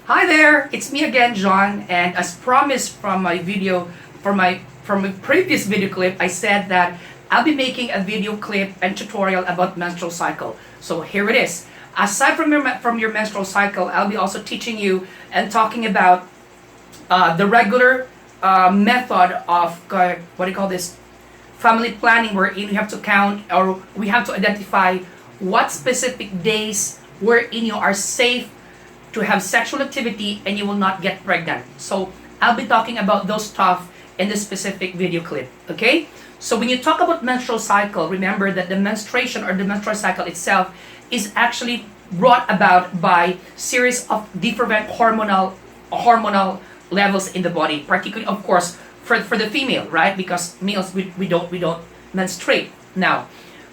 Hi there, it's me again, John, and as promised from my video, from my previous video clip, I said that I'll be making a video clip and tutorial about menstrual cycle. So here it is. Aside from your menstrual cycle, I'll be also teaching you and talking about the regular method of what do you call this, family planning, wherein we have to count or we have to identify what specific days wherein you are safe to have sexual activity and you will not get pregnant. So I'll be talking about those stuff in this specific video clip. Okay? So when you talk about menstrual cycle, remember that the menstruation or the menstrual cycle itself is actually brought about by series of different hormonal levels in the body, particularly of course for the female, right? Because males we don't menstruate. Now,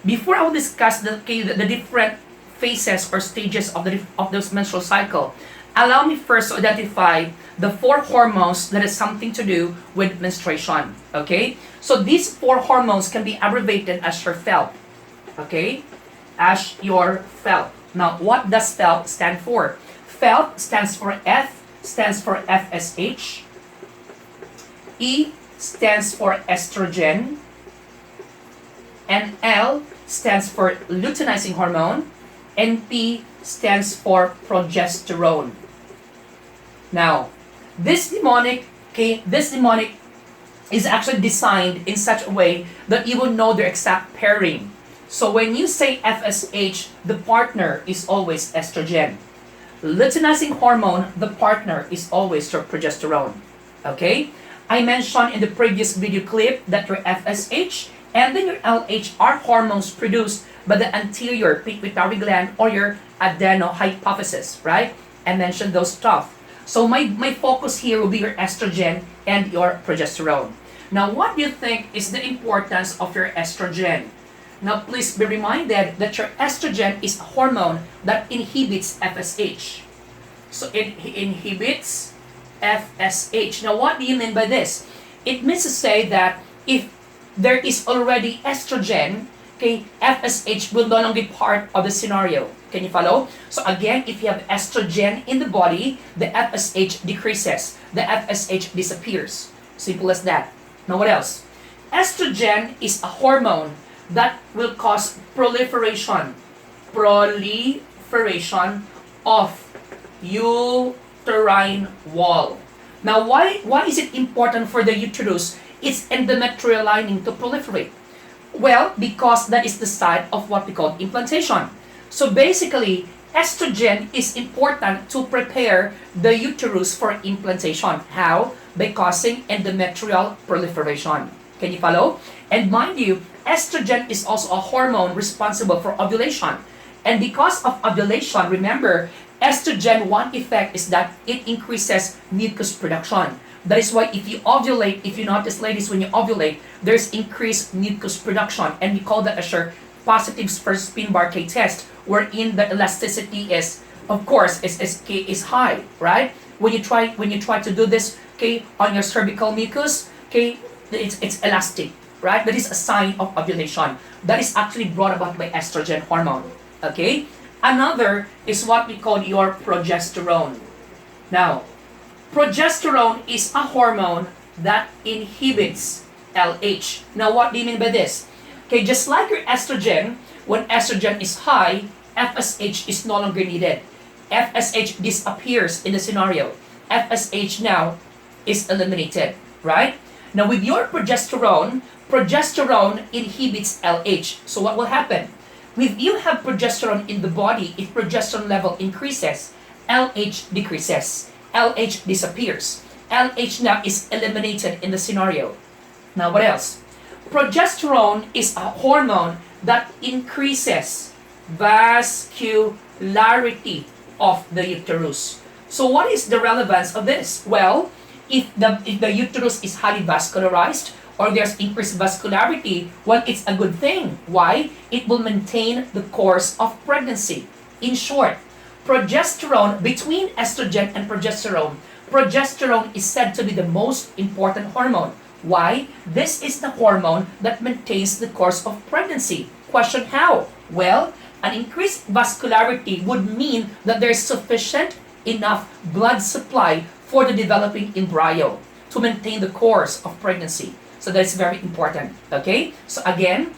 before I will discuss the different phases or stages of this menstrual cycle, allow me first to identify the four hormones that has something to do with menstruation. Okay? So these four hormones can be abbreviated as your FELP. Okay? As your FELP. Now, what does FELP stand for? FELP stands for FSH. E stands for estrogen. And L stands for luteinizing hormone. And P stands for progesterone. Now, this mnemonic is actually designed in such a way that you will know their exact pairing. So when you say FSH, the partner is always estrogen. Luteinizing hormone, the partner is always your progesterone. Okay? I mentioned in the previous video clip that your FSH and then your LH are hormones produced by the anterior pituitary gland or your adenohypophysis, right? I mentioned those stuff. So my focus here will be your estrogen and your progesterone. Now, what do you think is the importance of your estrogen? Now, please be reminded that your estrogen is a hormone that inhibits FSH. So it inhibits FSH. Now, what do you mean by this? It means to say that if there is already estrogen, okay, FSH will no longer be part of the scenario. Can you follow? So again, if you have estrogen in the body, the FSH decreases. The FSH disappears. Simple as that. Now what else? Estrogen is a hormone that will cause proliferation of uterine wall. Now why is it important for the uterus, its endometrial lining, to proliferate? Well, because that is the site of what we call implantation. So basically, estrogen is important to prepare the uterus for implantation. How? By causing endometrial proliferation. Can you follow? And mind you, estrogen is also a hormone responsible for ovulation. And because of ovulation, remember, estrogen, one effect is that it increases mucus production. That is why if you ovulate, if you notice ladies, when you ovulate, there's increased mucus production. And we call that as your positive first spin bar K test, wherein the elasticity is, of course, is high, right? When you try to do this, okay, on your cervical mucus, okay, it's elastic, right? That is a sign of ovulation. That is actually brought about by estrogen hormone. Okay? Another is what we call your progesterone. Now, progesterone is a hormone that inhibits LH. Now, what do you mean by this? Okay, just like your estrogen, when estrogen is high, FSH is no longer needed. FSH disappears in the scenario. FSH now is eliminated, right? Now, with your progesterone inhibits LH. So what will happen? If you have progesterone in the body, if progesterone level increases, LH decreases. LH disappears. LH now is eliminated in the scenario. Now what else? Progesterone is a hormone that increases vascularity of the uterus. So what is the relevance of this? Well, if the uterus is highly vascularized or there's increased vascularity, well, it's a good thing. Why? It will maintain the course of pregnancy. In short, progesterone, between estrogen and progesterone is said to be the most important hormone. Why? This is the hormone that maintains the course of pregnancy. Question, how? Well, an increased vascularity would mean that there is sufficient enough blood supply for the developing embryo to maintain the course of pregnancy. So that's very important. Okay? So again,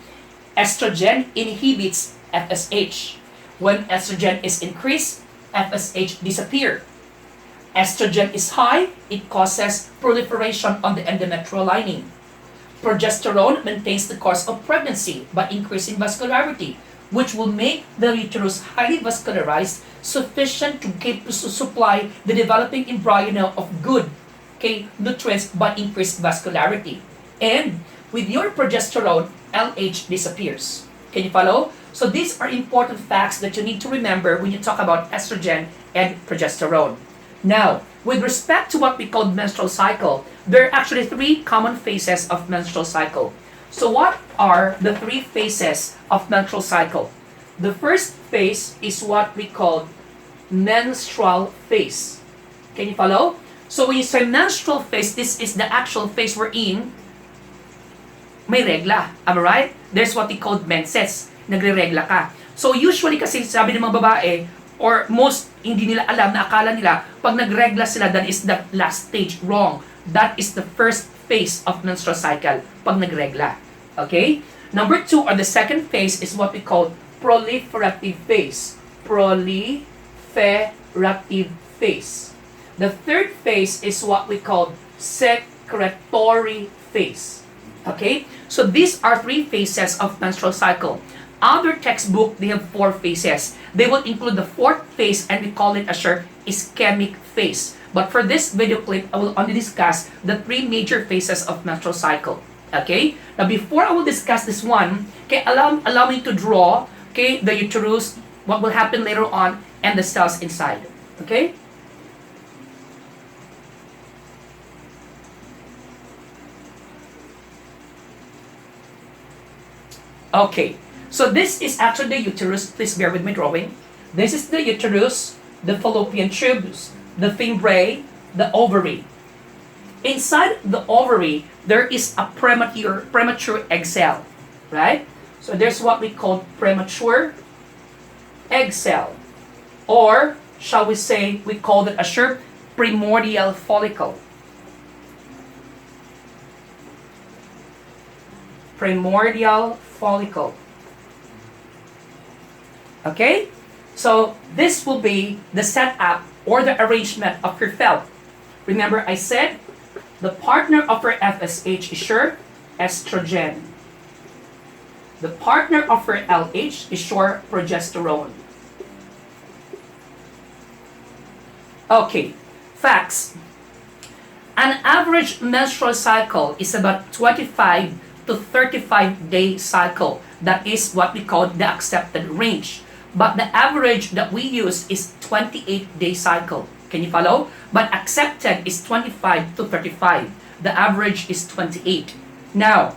estrogen inhibits FSH. When estrogen is increased, FSH disappear. Estrogen is high, it causes proliferation on the endometrial lining. Progesterone maintains the course of pregnancy by increasing vascularity, which will make the uterus highly vascularized, sufficient to supply the developing embryo of good nutrients by increased vascularity. And with your progesterone, LH disappears. Can you follow? So these are important facts that you need to remember when you talk about estrogen and progesterone. Now, with respect to what we call menstrual cycle, there are actually three common phases of menstrual cycle. So what are the three phases of menstrual cycle? The first phase is what we call menstrual phase. Can you follow? So when you say menstrual phase, this is the actual phase we're in. May regla. Am I right? There's what we call menses. Nagre-regla ka. So usually kasi sabi ng mga babae, or most hindi nila alam na akala nila, pag nagregla sila, that is the last stage. Wrong. That is the first phase of menstrual cycle, pag nagregla. Okay? Number two, or the second phase, is what we call proliferative phase. Proliferative phase. The third phase is what we call secretory phase. Okay? So these are three phases of menstrual cycle. Other textbook, they have four phases. They will include the fourth phase, and we call it as ischemic phase. But for this video clip, I will only discuss the three major phases of menstrual cycle. Okay? Now, before I will discuss this one, allow me to draw, the uterus, what will happen later on, and the cells inside. Okay? Okay. So this is actually the uterus. Please bear with my drawing. This is the uterus, the fallopian tubes, the fimbriae, the ovary. Inside the ovary, there is a premature egg cell, right? So there's what we call premature egg cell, or shall we say, we call it a primordial follicle. Primordial follicle. Okay? So this will be the setup or the arrangement of your FELP. Remember I said the partner of your FSH is your estrogen. The partner of your LH is your progesterone. Okay, facts. An average menstrual cycle is about 25 to 35 day cycle. That is what we call the accepted range. But the average that we use is 28-day cycle. Can you follow? But accepted is 25 to 35. The average is 28. Now,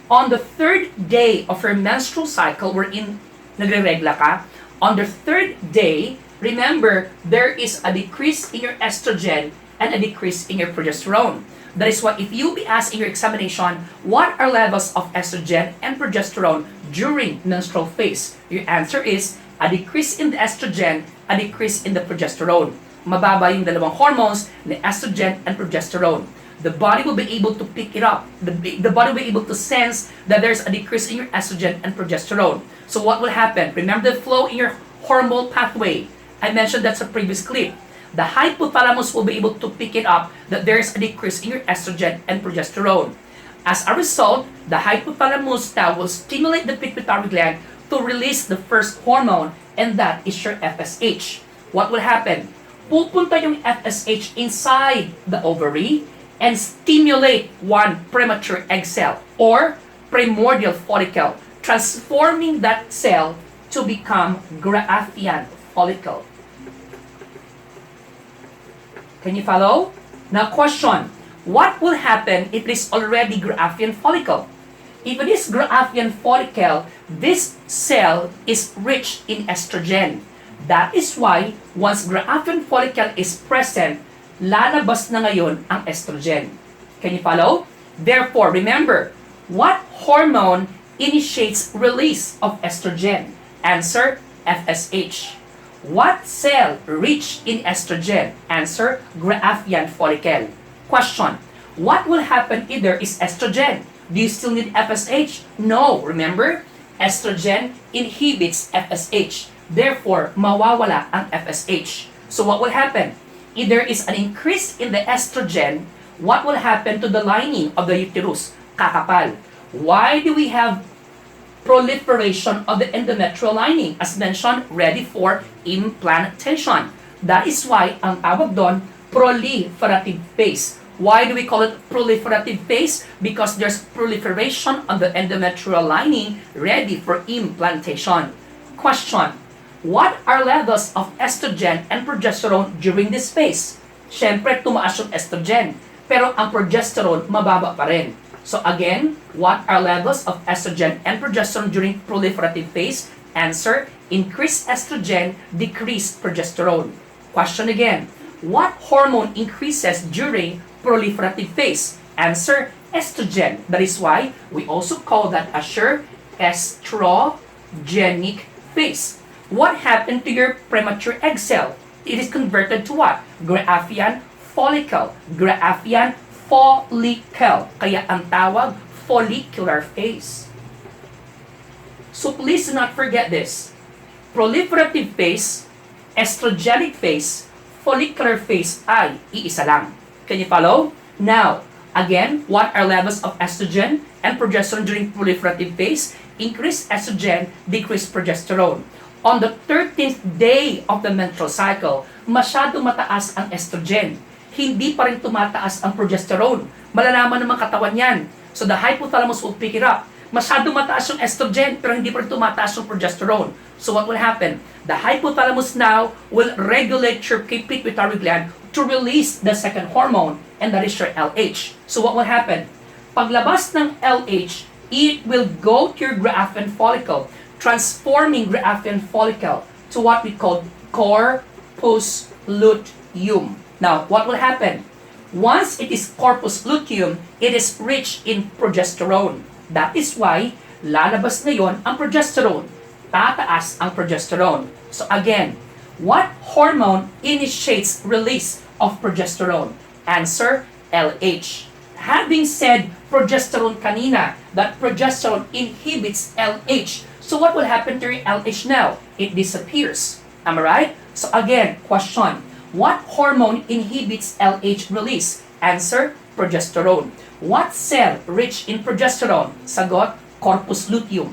on the third day of your menstrual cycle, wherein nagre-regla ka, on the third day, remember, there is a decrease in your estrogen and a decrease in your progesterone. That is what, if you be asked in your examination, what are levels of estrogen and progesterone during menstrual phase? Your answer is a decrease in the estrogen, a decrease in the progesterone. Mababa yung dalawang hormones, the estrogen and progesterone. The body will be able to pick it up. The body will be able to sense that there's a decrease in your estrogen and progesterone. So what will happen? Remember the flow in your hormonal pathway. I mentioned that's a previous clip. The hypothalamus will be able to pick it up that there's a decrease in your estrogen and progesterone. As a result, the hypothalamus now will stimulate the pituitary gland to release the first hormone, and that is your FSH. What will happen? Pupunta yung FSH inside the ovary and stimulate one premature egg cell or primordial follicle, transforming that cell to become Graafian follicle. Can you follow? Now question, what will happen if it is already Graafian follicle? If it is Graafian follicle, this cell is rich in estrogen. That is why, once Graafian follicle is present, lalabas na ngayon ang estrogen. Can you follow? Therefore, remember, what hormone initiates release of estrogen? Answer, FSH. What cell rich in estrogen? Answer, Graafian follicle. Question, what will happen if there is estrogen? Do you still need FSH? No. Remember, estrogen inhibits FSH. Therefore, mawawala ang FSH. So what will happen? If there is an increase in the estrogen, what will happen to the lining of the uterus? Kakapal. Why do we have proliferation of the endometrial lining? As mentioned, ready for implantation. That is why ang tawag doon, proliferative phase. Why do we call it proliferative phase? Because there's proliferation of the endometrial lining ready for implantation. Question, what are levels of estrogen and progesterone during this phase? Siyempre, tumaas yung estrogen, pero ang progesterone mababa pa rin. So again, what are levels of estrogen and progesterone during proliferative phase? Answer, increased estrogen, decreased progesterone. Question again, what hormone increases during proliferative phase? Answer, estrogen. That is why we also call that a estrogenic phase. What happened to your premature egg cell? It is converted to what? Graafian follicle. Graafian follicle. Kaya ang tawag, follicular phase. So please do not forget this. Proliferative phase, estrogenic phase, follicular phase ay iisa lang. Can you follow? Now, again, what are levels of estrogen and progesterone during proliferative phase? Increased estrogen, decreased progesterone. On the 13th day of the menstrual cycle, masyado mataas ang estrogen. Hindi pa rin tumataas ang progesterone. Malalaman ng mga katawan yan. So the hypothalamus will pick it up. Masyado mataas yung estrogen, pero hindi pa rin tumataas yung progesterone. So what will happen? The hypothalamus now will regulate your pituitary gland to release the second hormone, and that is your LH. So what will happen? Paglabas ng LH, it will go to your Graafian follicle, transforming Graafian follicle to what we call corpus luteum. Now, what will happen? Once it is corpus luteum, it is rich in progesterone. That is why, lalabas ngayon ang progesterone. Tataas ang progesterone. So again, what hormone initiates release of progesterone? Answer, LH. Having said progesterone kanina, that progesterone inhibits LH. So what will happen to your LH now? It disappears. Am I right? So again, question. What hormone inhibits LH release? Answer, progesterone. What cell rich in progesterone? Sagot, corpus luteum.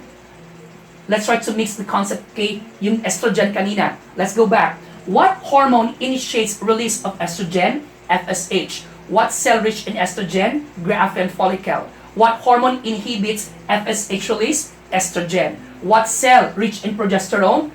Let's try to mix the concept kay yung estrogen kanina. Let's go back. What hormone initiates release of estrogen? FSH. What cell rich in estrogen? Graafian follicle. What hormone inhibits FSH release? Estrogen. What cell rich in progesterone?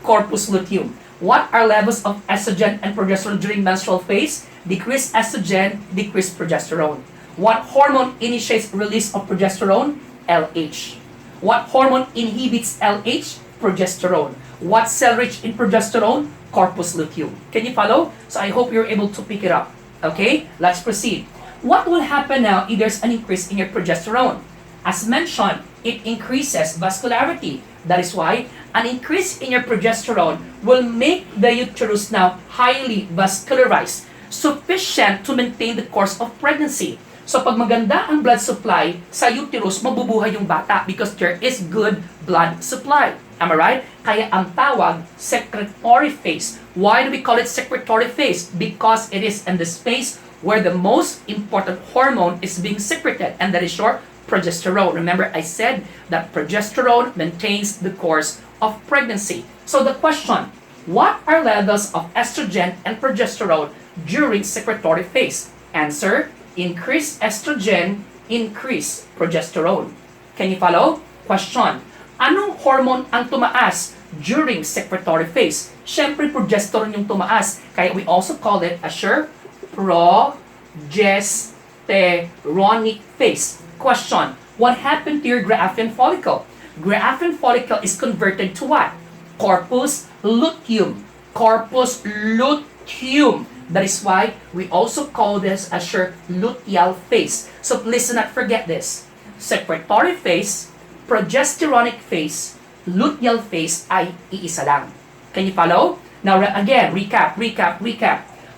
Corpus luteum. What are levels of estrogen and progesterone during menstrual phase? Decreased estrogen, decreased progesterone. What hormone initiates release of progesterone? LH. What hormone inhibits LH? Progesterone. What cell rich in progesterone? Corpus luteum. Can you follow? So I hope you're able to pick it up. Okay, let's proceed. What will happen now if there's an increase in your progesterone? As mentioned, it increases vascularity. That is why an increase in your progesterone will make the uterus now highly vascularized, sufficient to maintain the course of pregnancy. So pag maganda ang blood supply sa uterus, mabubuhay yung bata because there is good blood supply. Am I right? Kaya ang tawag, secretory phase. Why do we call it secretory phase? Because it is in the space where the most important hormone is being secreted, and that is your progesterone. Remember, I said that progesterone maintains the course of pregnancy. So the question, what are levels of estrogen and progesterone during secretory phase? Answer, increase estrogen, increase progesterone. Can you follow? Question, anong hormone ang tumaas during secretory phase? Siyempre, progesterone yung tumaas. Kaya we also call it a progesteronic phase. Question, what happened to your Graafian follicle? Graafian follicle is converted to what? Corpus luteum. Corpus luteum. That is why we also call this as your luteal phase. So please do not forget this. Secretory phase, progesteronic phase, luteal phase ay iisa lang. Can you follow? Now again, recap.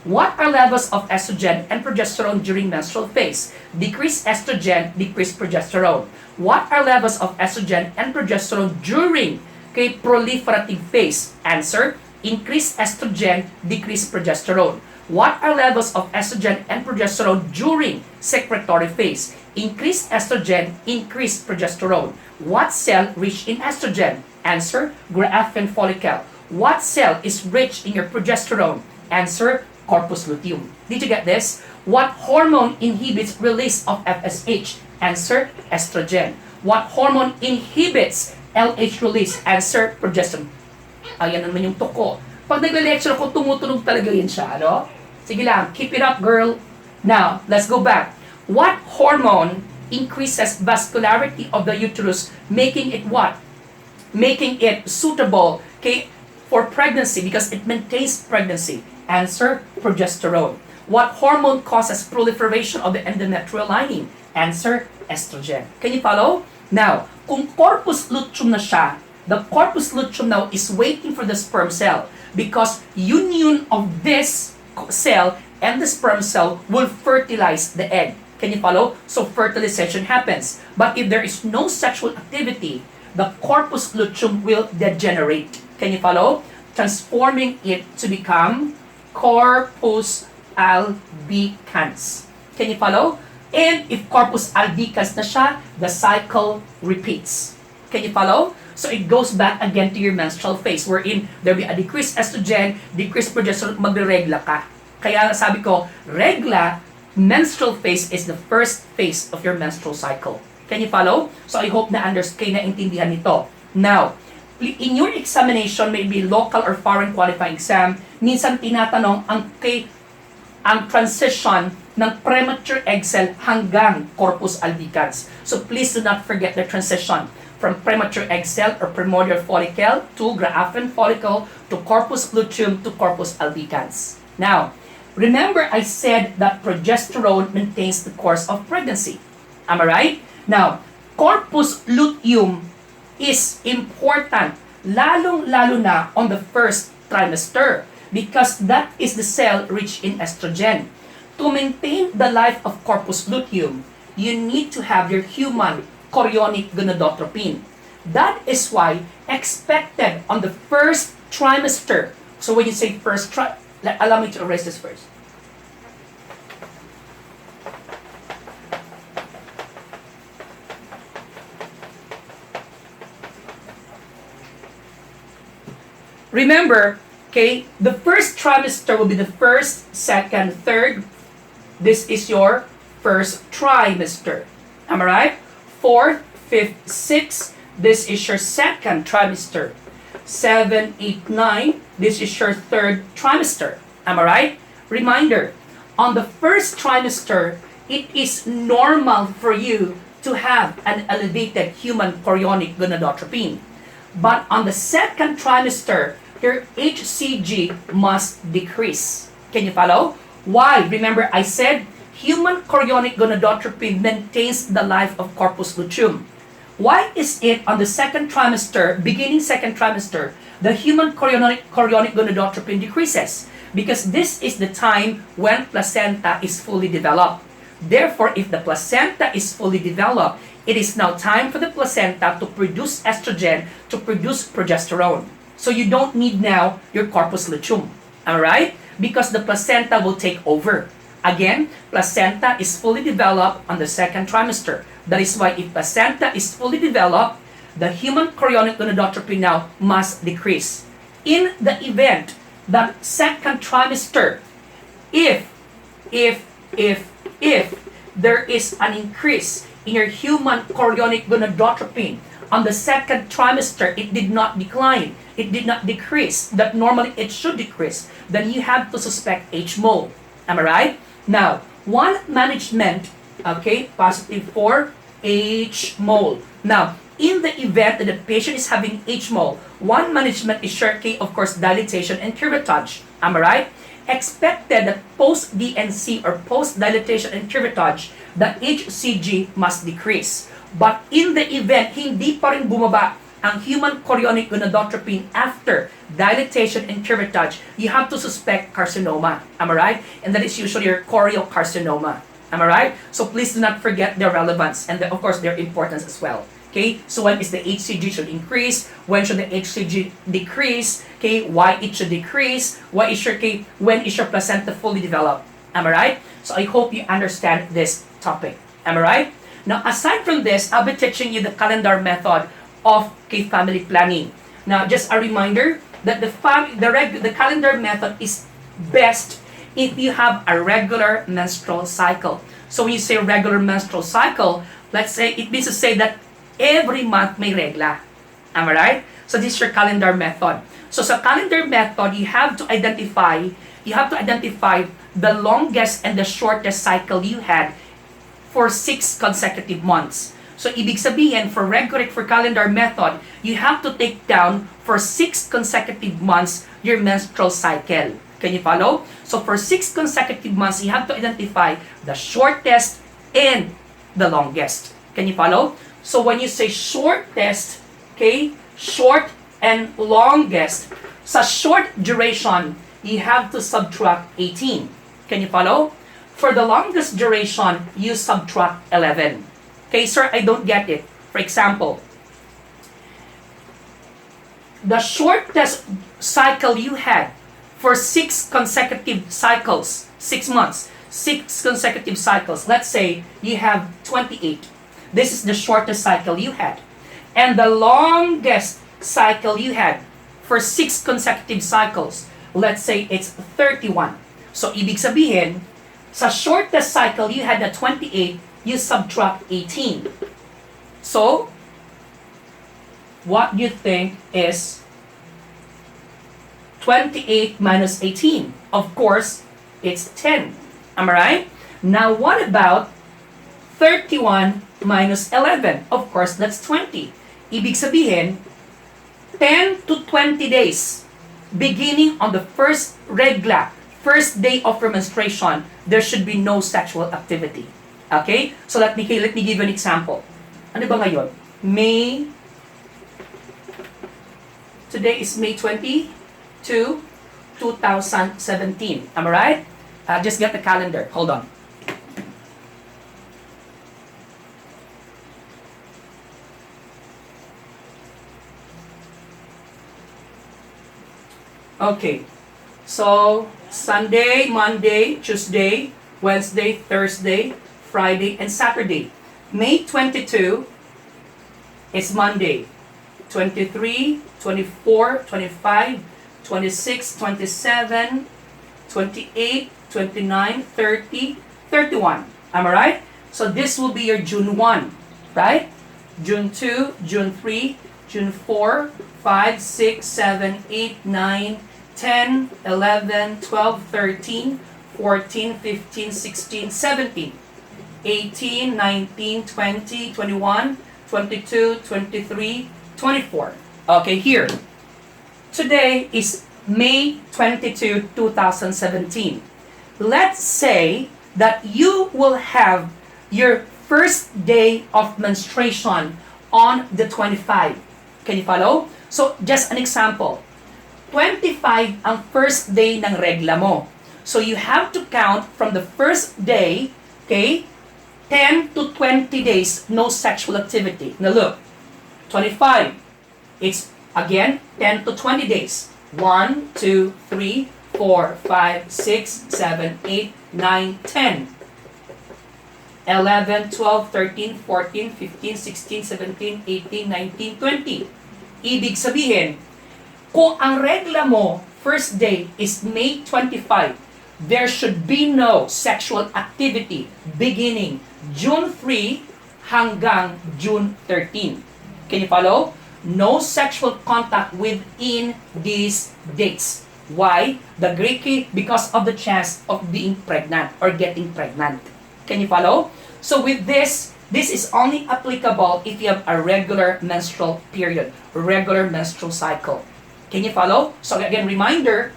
What are levels of estrogen and progesterone during menstrual phase? Decreased estrogen, decreased progesterone. What are levels of estrogen and progesterone during proliferative phase? Answer, increased estrogen, decreased progesterone. What are levels of estrogen and progesterone during secretory phase? Increased estrogen, increased progesterone. What cell rich in estrogen? Answer, Graafian follicle. What cell is rich in your progesterone? Answer, corpus luteum. Did you get this? What hormone inhibits release of FSH? Answer, estrogen. What hormone inhibits LH release? Answer, progesterone. Ayan naman yung tuko. Pag nag-lecture ako, tumutunog talaga yun siya, ano? Sige lang, keep it up, girl. Now, let's go back. What hormone increases vascularity of the uterus, making it what? Making it suitable, for pregnancy because it maintains pregnancy. Answer, progesterone. What hormone causes proliferation of the endometrial lining? Answer, estrogen. Can you follow? Now, kung corpus luteum na siya, the corpus luteum now is waiting for the sperm cell because union of this cell and the sperm cell will fertilize the egg. Can you follow? So fertilization happens. But if there is no sexual activity, the corpus luteum will degenerate. Can you follow? Transforming it to become corpus albicans. Can you follow? And if corpus albicans na siya, the cycle repeats. Can you follow? So it goes back again to your menstrual phase wherein there will be a decreased estrogen, decreased progesterone, magre-regla ka. Kaya sabi ko, regla, menstrual phase is the first phase of your menstrual cycle. Can you follow? So I hope na naintindihan nito. Now, in your examination, maybe local or foreign qualifying exam, minsan tinatanong ang transition ng premature egg cell hanggang corpus albicans. So please do not forget the transition from premature egg cell or primordial follicle to Graafian follicle to corpus luteum to corpus albicans. Now, remember I said that progesterone maintains the course of pregnancy. Am I right? Now, corpus luteum is important, lalong-lalo na on the first trimester because that is the cell rich in estrogen. To maintain the life of corpus luteum, you need to have your human chorionic gonadotropin. That is why expected on the first trimester. So when you say first allow me to erase this first. Remember, the first trimester will be the first, second, third. This is your first trimester. Am I right? Fourth, fifth, sixth. This is your second trimester. 7, 8, 9. This is your third trimester. Am I right? Reminder, on the first trimester, it is normal for you to have an elevated human chorionic gonadotropin. But on the second trimester, your HCG must decrease. Can you follow? Why? Remember, I said human chorionic gonadotropin maintains the life of corpus luteum. Why is it on the second trimester, beginning second trimester, the human chorionic gonadotropin decreases? Because this is the time when placenta is fully developed. Therefore, if the placenta is fully developed, it is now time for the placenta to produce estrogen, to produce progesterone. So you don't need now your corpus luteum. Alright? Because the placenta will take over. Again, placenta is fully developed on the second trimester. That is why if placenta is fully developed, the human chorionic gonadotropin now must decrease. In the event that second trimester, if there is an increase in your human chorionic gonadotropin on the second trimester, it did not decline, it did not decrease, that normally it should decrease, then you have to suspect H-mole. Am I right? Now, one management, positive for H-mole. Now, in the event that the patient is having H-mole, one management is sure, of course, dilatation and curettage. Am I right? Expected that post-DNC or post-dilatation and curettage, the HCG must decrease. But in the event, hindi pa rin bumaba ang human chorionic gonadotropin after dilatation and curettage, you have to suspect carcinoma. Am I right? And that is usually your choriocarcinoma. Am I right? So please do not forget their relevance and of course their importance as well. Okay, so when is the HCG should increase? When should the HCG decrease? Okay, why it should decrease? Why is your when is your placenta fully developed? Am I right? So I hope you understand this topic. Am I right? Now, aside from this, I'll be teaching you the calendar method of family planning. Now, just a reminder that the calendar method is best if you have a regular menstrual cycle. So when you say regular menstrual cycle, let's say it means to say that every month may regla. Am I right? So this is your calendar method. So sa calendar method, you have to identify the longest and the shortest cycle you had for 6 consecutive months. So ibig sabihin, for calendar method, you have to take down for 6 consecutive months your menstrual cycle. Can you follow? So for 6 consecutive months, you have to identify the shortest and the longest. Can you follow? So when you say shortest, okay, short and longest, sa short duration, you have to subtract 18. Can you follow? For the longest duration, you subtract 11. Okay, sir, I don't get it. For example, the shortest cycle you had for 6 consecutive cycles, 6 months, 6 consecutive cycles, let's say you have 28. This is the shortest cycle you had. And the longest cycle you had for 6 consecutive cycles, let's say it's 31. So, ibig sabihin, sa shortest cycle you had at 28, you subtract 18. So, what do you think is 28 minus 18? Of course, it's 10. Am I right? Now, what about 31 minus 11? Of course, that's 20. Ibig sabihin, 10 to 20 days, beginning on the first regla, first day of your menstruation, there should be no sexual activity. Okay? So let me give you an example. Ano ba ngayon? Today is May 22, 2017. Am I right? Just get the calendar. Hold on. Okay. So, Sunday, Monday, Tuesday, Wednesday, Thursday, Friday, and Saturday. May 22 is Monday. 23, 24, 25, 26, 27, 28, 29, 30, 31. Am I right? So this will be your June 1, right? June 2, June 3, June 4, 5, 6, 7, 8, 9, 10, 11, 12, 13, 14, 15, 16, 17, 18, 19, 20, 21, 22, 23, 24. Okay, here. Today is May 22, 2017. Let's say that you will have your first day of menstruation on the 25. Can you follow? So, just an example. 25 ang first day ng regla mo. So, you have to count from the first day, okay, 10 to 20 days, no sexual activity. Now look, 25, it's again 10 to 20 days. 1, 2, 3, 4, 5, 6, 7, 8, 9, 10. 11, 12, 13, 14, 15, 16, 17, 18, 19, 20. Ibig sabihin, kung ang regla mo, first day is May 25, there should be no sexual activity beginning June 3 hanggang June 13. Can you follow? No sexual contact within these dates. Why? The Greek, because of the chance of being pregnant or getting pregnant. Can you follow? So with this is only applicable if you have a regular menstrual period, regular menstrual cycle. Can you follow? So again, reminder,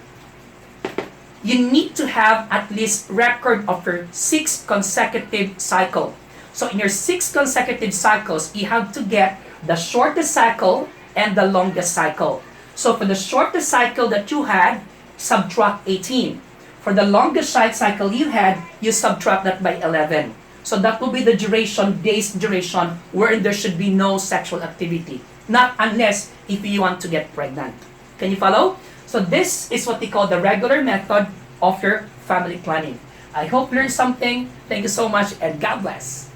you need to have at least record of your 6 consecutive cycle. So in your 6 consecutive cycles, you have to get the shortest cycle and the longest cycle. So for the shortest cycle that you had, subtract 18. For the longest cycle you had, you subtract that by 11. So that will be the duration, days duration, wherein there should be no sexual activity. Not unless if you want to get pregnant. Can you follow? So this is what they call the regular method of your family planning. I hope you learned something. Thank you so much and God bless.